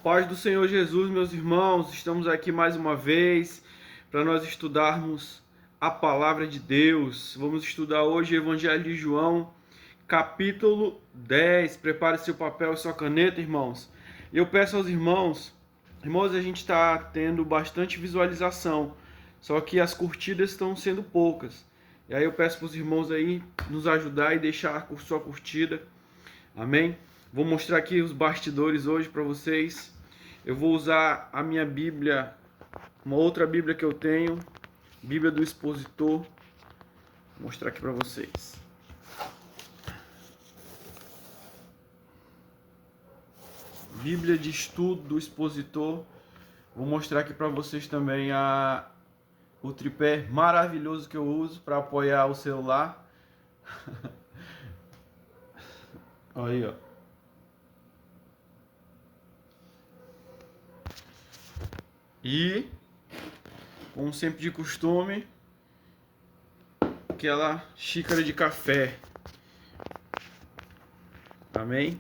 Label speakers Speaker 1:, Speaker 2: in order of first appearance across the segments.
Speaker 1: Paz do Senhor Jesus, meus irmãos, estamos aqui mais uma vez para nós estudarmos a palavra de Deus. Vamos estudar hoje o Evangelho de João, capítulo 10. Prepare seu papel e sua caneta, irmãos. Eu peço aos irmãos, a gente está tendo bastante visualização, só que as curtidas estão sendo poucas. E aí eu peço para os irmãos aí nos ajudar e deixar a sua curtida. Amém? Vou mostrar aqui os bastidores hoje para vocês. Eu vou usar a minha Bíblia, uma outra Bíblia que eu tenho, Bíblia do Expositor. Vou mostrar aqui para vocês. Bíblia de Estudo do Expositor. Vou mostrar aqui para vocês também o tripé maravilhoso que eu uso para apoiar o celular. Aí, ó. E, como sempre de costume, aquela xícara de café. Amém?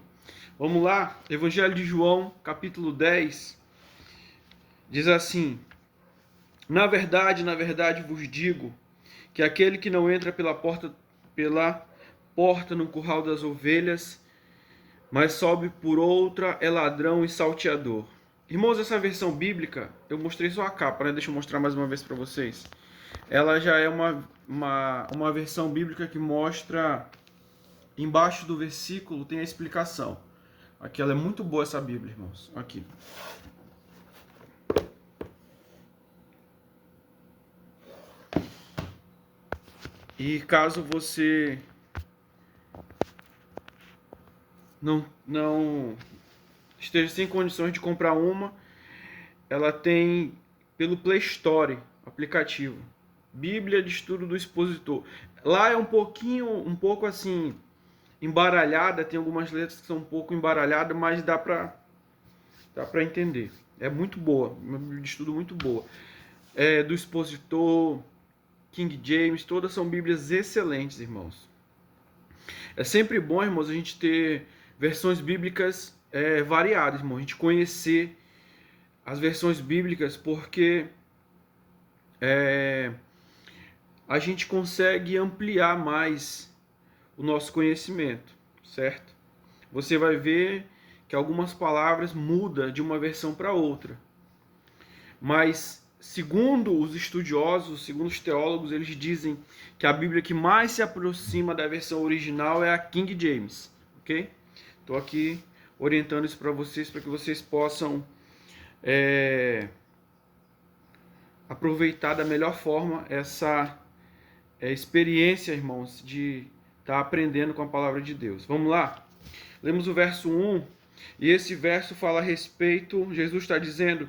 Speaker 1: Vamos lá, Evangelho de João, capítulo 10, diz assim: na verdade vos digo, que aquele que não entra pela porta no curral das ovelhas, mas sobe por outra, é ladrão e salteador. Irmãos, essa versão bíblica, eu mostrei só a capa, né? Deixa eu mostrar mais uma vez para vocês. Ela já é uma versão bíblica que mostra, embaixo do versículo tem a explicação. Aqui ela é muito boa, essa Bíblia, irmãos. Aqui. E caso você não esteja sem condições de comprar uma, ela tem pelo Play Store, aplicativo. Bíblia de Estudo do Expositor. Lá é um pouco assim, embaralhada, tem algumas letras que são um pouco embaralhadas, mas dá para entender. É muito boa, uma Bíblia de estudo muito boa. É do Expositor, King James, todas são Bíblias excelentes, irmãos. É sempre bom, irmãos, a gente ter versões bíblicas variadas, irmão. A gente conhecer as versões bíblicas, porque a gente consegue ampliar mais o nosso conhecimento, certo? Você vai ver que algumas palavras mudam de uma versão para outra. Mas, segundo os estudiosos, segundo os teólogos, eles dizem que a Bíblia que mais se aproxima da versão original é a King James, ok? Estou aqui orientando isso para que vocês possam aproveitar da melhor forma essa experiência, irmãos, de estar aprendendo com a palavra de Deus. Vamos lá? Lemos o verso 1, e esse verso fala a respeito, Jesus está dizendo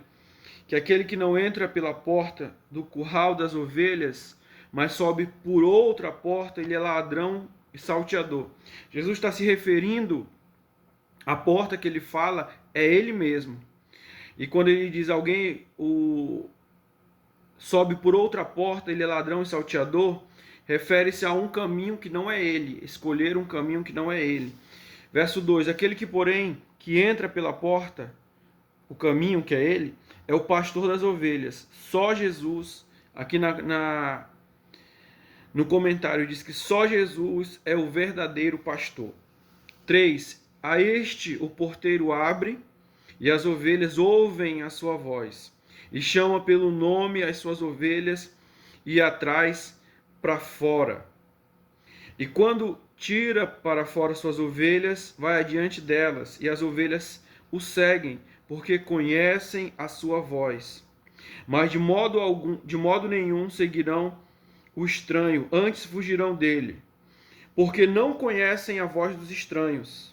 Speaker 1: que aquele que não entra pela porta do curral das ovelhas, mas sobe por outra porta, ele é ladrão e salteador. Jesus está se referindo à porta que ele fala, é ele mesmo. E quando ele diz sobe por outra porta, ele é ladrão e salteador, refere-se a um caminho que não é ele, escolher um caminho que não é ele. Verso 2, aquele que, porém, que entra pela porta, o caminho que é ele, é o pastor das ovelhas. Só Jesus, aqui no comentário diz que só Jesus é o verdadeiro pastor. 3, a este o porteiro abre, e as ovelhas ouvem a sua voz, e chama pelo nome as suas ovelhas, e as traz para fora. E quando tira para fora suas ovelhas, vai adiante delas, e as ovelhas o seguem, porque conhecem a sua voz. Mas de modo nenhum seguirão o estranho, antes fugirão dele, porque não conhecem a voz dos estranhos.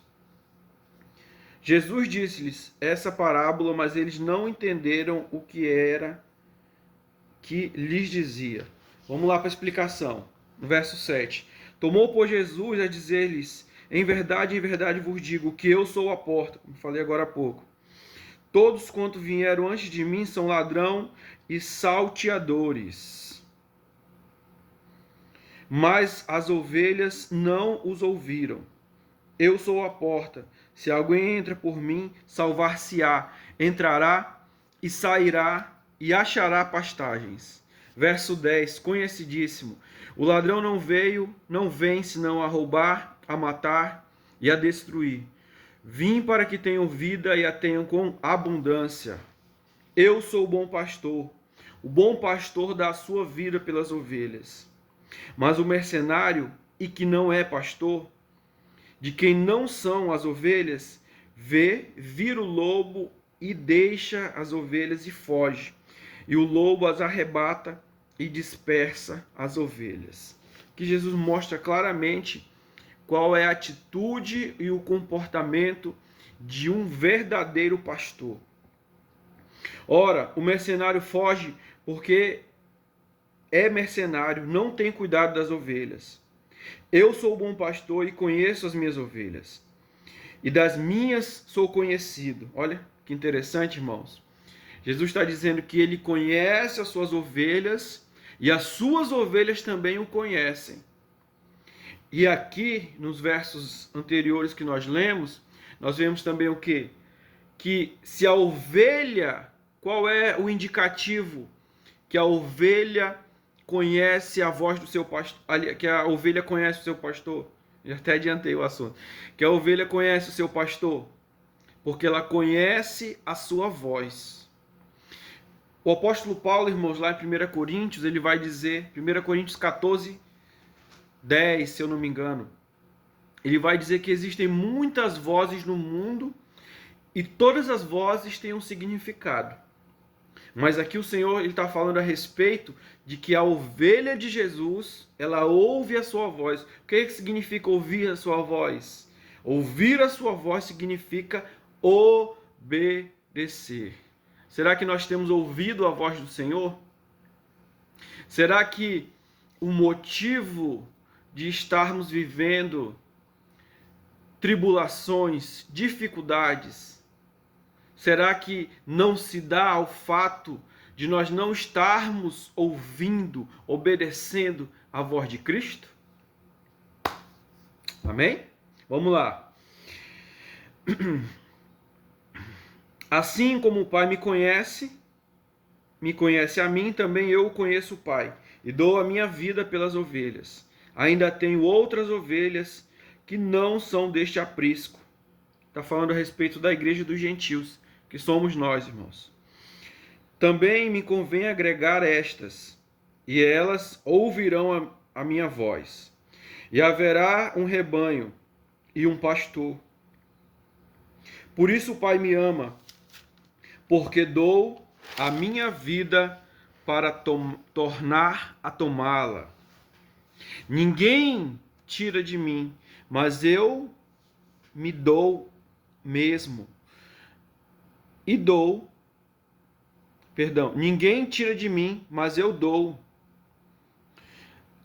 Speaker 1: Jesus disse-lhes essa parábola, mas eles não entenderam o que era que lhes dizia. Vamos lá para a explicação. No verso 7. Tomou, pois, Jesus a dizer-lhes: em verdade vos digo que eu sou a porta, como falei agora há pouco. Todos quanto vieram antes de mim são ladrão e salteadores, mas as ovelhas não os ouviram. Eu sou a porta. Se alguém entra por mim, salvar-se-á. Entrará e sairá e achará pastagens. Verso 10, conhecidíssimo. O ladrão não vem senão a roubar, a matar e a destruir. Vim para que tenham vida e a tenham com abundância. Eu sou o bom pastor. O bom pastor dá a sua vida pelas ovelhas. Mas o mercenário, e que não é pastor, de quem não são as ovelhas, vira o lobo e deixa as ovelhas e foge. E o lobo as arrebata e dispersa as ovelhas. Que Jesus mostra claramente qual é a atitude e o comportamento de um verdadeiro pastor. Ora, o mercenário foge porque é mercenário, não tem cuidado das ovelhas. Eu sou o bom pastor e conheço as minhas ovelhas. E das minhas sou conhecido. Olha que interessante, irmãos. Jesus está dizendo que ele conhece as suas ovelhas e as suas ovelhas também o conhecem. E aqui, nos versos anteriores que nós lemos, nós vemos também o quê? Que se a ovelha, qual é o indicativo? Que a ovelha conhece a voz do seu pastor, que a ovelha conhece o seu pastor. Já até adiantei o assunto. Que a ovelha conhece o seu pastor, porque ela conhece a sua voz. O apóstolo Paulo, irmãos, lá em 1 Coríntios, ele vai dizer, 1 Coríntios 14, 10, se eu não me engano, ele vai dizer que existem muitas vozes no mundo e todas as vozes têm um significado. Mas aqui o Senhor está falando a respeito de que a ovelha de Jesus, ela ouve a sua voz. O que significa ouvir a sua voz? Ouvir a sua voz significa obedecer. Será que nós temos ouvido a voz do Senhor? Será que o motivo de estarmos vivendo tribulações, dificuldades, será que não se dá ao fato de nós não estarmos ouvindo, obedecendo a voz de Cristo? Amém? Vamos lá. Assim como o Pai me conhece a mim, também eu conheço o Pai, e dou a minha vida pelas ovelhas. Ainda tenho outras ovelhas que não são deste aprisco. Está falando a respeito da igreja dos gentios, que somos nós, irmãos. Também me convém agregar estas, e elas ouvirão a minha voz. E haverá um rebanho e um pastor. Por isso o Pai me ama, porque dou a minha vida para tornar a tomá-la. Ninguém tira de mim, mas eu me dou mesmo. Ninguém tira de mim, mas eu dou.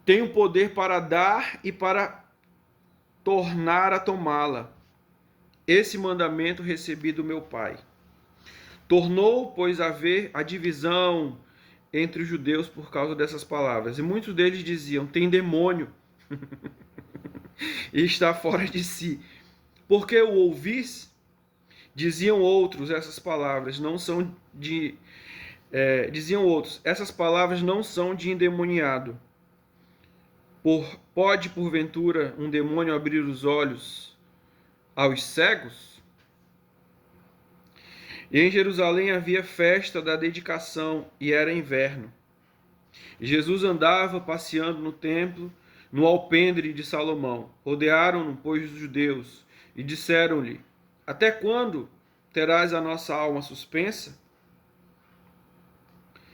Speaker 1: Tenho poder para dar e para tornar a tomá-la. Esse mandamento recebi do meu Pai. Tornou, pois, a haver a divisão entre os judeus por causa dessas palavras. E muitos deles diziam, tem demônio e está fora de si. Porque o ouvis? Diziam outros, essas palavras não são de... essas palavras não são de endemoniado. Pode, porventura, um demônio abrir os olhos aos cegos? E em Jerusalém havia festa da dedicação, e era inverno. E Jesus andava passeando no templo, no alpendre de Salomão. Rodearam-no, pois, os judeus, e disseram-lhe, até quando terás a nossa alma suspensa?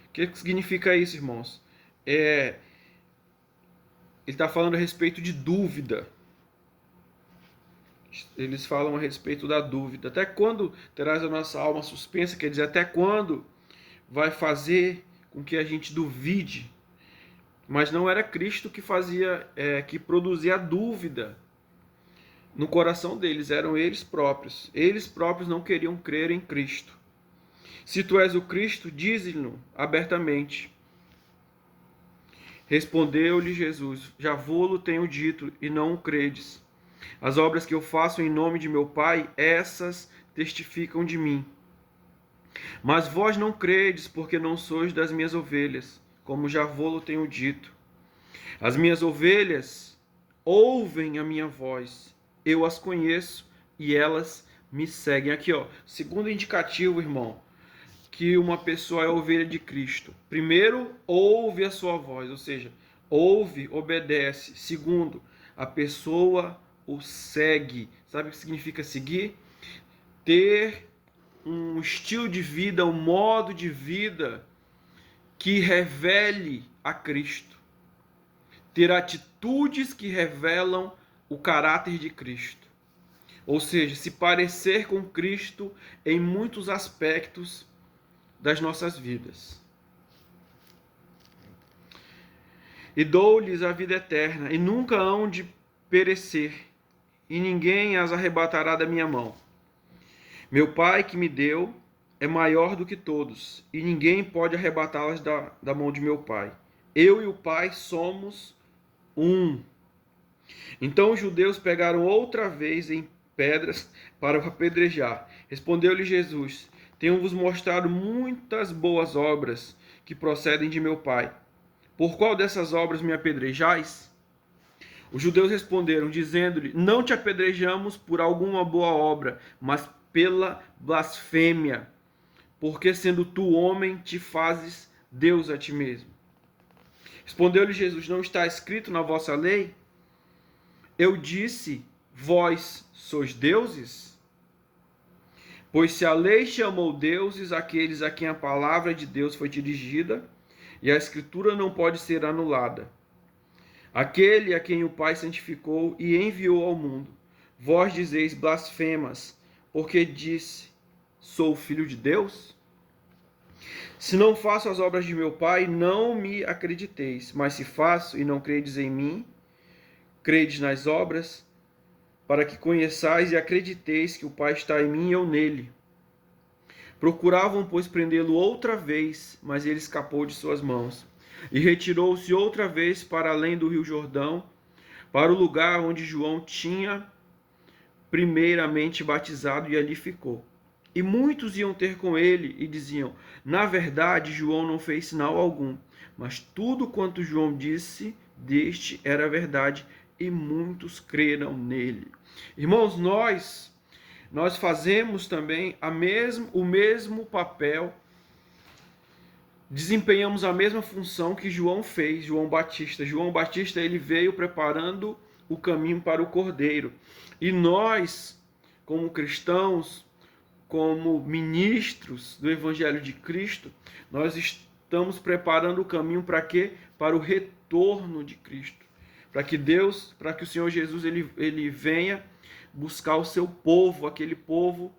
Speaker 1: O que significa isso, irmãos? Ele está falando a respeito de dúvida. Eles falam a respeito da dúvida. Até quando terás a nossa alma suspensa? Quer dizer, até quando vai fazer com que a gente duvide? Mas não era Cristo que fazia, que produzia a dúvida no coração deles, eram eles próprios. Eles próprios não queriam crer em Cristo. Se tu és o Cristo, dize-lhe abertamente. Respondeu-lhe Jesus, já vô-lo tenho dito, e não o credes. As obras que eu faço em nome de meu Pai, essas testificam de mim. Mas vós não credes, porque não sois das minhas ovelhas, como já vou-lo tenho dito. As minhas ovelhas ouvem a minha voz, eu as conheço e elas me seguem. Aqui, ó, segundo indicativo, irmão, que uma pessoa é ovelha de Cristo. Primeiro, ouve a sua voz, ou seja, ouve, obedece. Segundo, a pessoa o segue. Sabe o que significa seguir? Ter um estilo de vida, um modo de vida que revele a Cristo. Ter atitudes que revelam o caráter de Cristo. Ou seja, se parecer com Cristo em muitos aspectos das nossas vidas. E dou-lhes a vida eterna, e nunca hão de perecer, e ninguém as arrebatará da minha mão. Meu Pai que me deu é maior do que todos, e ninguém pode arrebatá-las da mão de meu Pai. Eu e o Pai somos um. Então os judeus pegaram outra vez em pedras para o apedrejar. Respondeu-lhe Jesus: Tenho-vos mostrado muitas boas obras que procedem de meu Pai. Por qual dessas obras me apedrejais? Os judeus responderam, dizendo-lhe: Não te apedrejamos por alguma boa obra, mas pela blasfêmia, porque sendo tu homem, te fazes Deus a ti mesmo. Respondeu-lhe Jesus: Não está escrito na vossa lei? Eu disse, vós sois deuses? Pois se a lei chamou deuses aqueles a quem a palavra de Deus foi dirigida, e a Escritura não pode ser anulada. Aquele a quem o Pai santificou e enviou ao mundo, vós dizeis blasfemas, porque disse, sou filho de Deus? Se não faço as obras de meu Pai, não me acrediteis, mas se faço e não credes em mim, credes nas obras, para que conheçais e acrediteis que o Pai está em mim e eu nele. Procuravam, pois, prendê-lo outra vez, mas ele escapou de suas mãos. E retirou-se outra vez para além do rio Jordão, para o lugar onde João tinha primeiramente batizado, e ali ficou. E muitos iam ter com ele e diziam: Na verdade, João não fez sinal algum, mas tudo quanto João disse deste era verdade, e muitos creram nele. Irmãos, nós fazemos também o mesmo papel, desempenhamos a mesma função que João fez, João Batista. João Batista, ele veio preparando o caminho para o Cordeiro. E nós, como cristãos, como ministros do Evangelho de Cristo, nós estamos preparando o caminho para quê? Para o retorno de Cristo. Para que o Senhor Jesus ele venha buscar o seu povo, aquele povo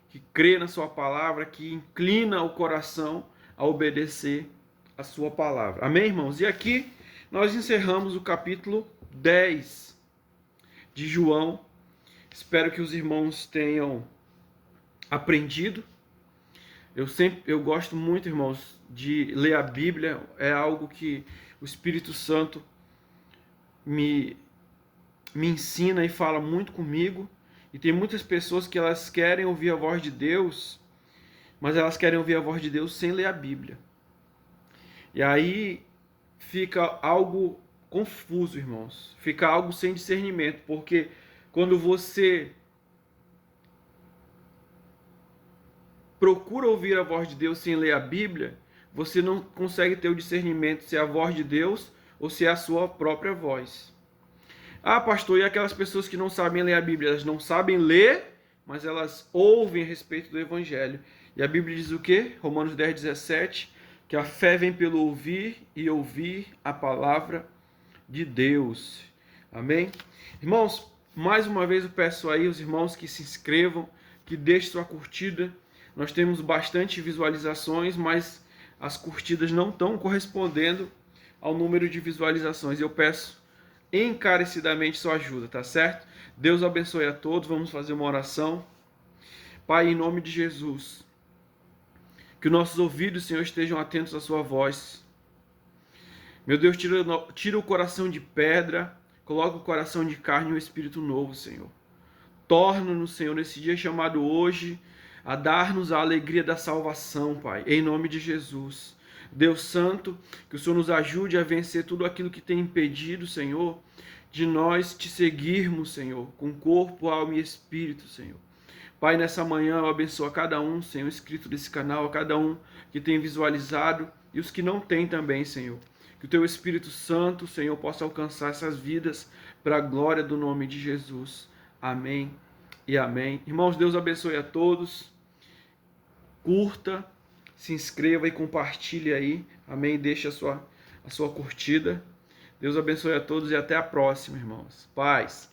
Speaker 1: que crê na sua palavra, que inclina o coração a obedecer a sua palavra. Amém, irmãos? E aqui nós encerramos o capítulo 10 de João. Espero que os irmãos tenham aprendido. Eu gosto muito, irmãos, de ler a Bíblia. É algo que o Espírito Santo me ensina e fala muito comigo. E tem muitas pessoas que elas querem ouvir a voz de Deus, mas elas querem ouvir a voz de Deus sem ler a Bíblia. E aí fica algo confuso, irmãos. Fica algo sem discernimento, porque quando você procura ouvir a voz de Deus sem ler a Bíblia, você não consegue ter o discernimento se é a voz de Deus ou se é a sua própria voz. Ah, pastor, e aquelas pessoas que não sabem ler a Bíblia? Elas não sabem ler, mas elas ouvem a respeito do Evangelho. E a Bíblia diz o quê? Romanos 10:17, que a fé vem pelo ouvir e ouvir a palavra de Deus. Amém? Irmãos, mais uma vez eu peço aí os irmãos que se inscrevam, que deixem sua curtida. Nós temos bastante visualizações, mas as curtidas não estão correspondendo ao número de visualizações. Eu peço encarecidamente sua ajuda, tá certo? Deus abençoe a todos. Vamos fazer uma oração. Pai, em nome de Jesus, que nossos ouvidos, Senhor, estejam atentos à sua voz. Meu Deus, tira o coração de pedra, Coloca o coração de carne e o espírito novo, Senhor. Torna-nos, Senhor, nesse dia chamado hoje, a dar-nos a alegria da salvação, Pai, em nome de Jesus. Deus Santo, que o Senhor nos ajude a vencer tudo aquilo que tem impedido, Senhor, de nós te seguirmos, Senhor, com corpo, alma e espírito, Senhor. Pai, nessa manhã eu abençoo a cada um, Senhor, inscrito nesse canal, a cada um que tem visualizado e os que não têm também, Senhor. Que o Teu Espírito Santo, Senhor, possa alcançar essas vidas para a glória do nome de Jesus. Amém e amém. Irmãos, Deus abençoe a todos. Curta, se inscreva e compartilhe aí. Amém. Deixe a sua curtida. Deus abençoe a todos e até a próxima, irmãos. Paz.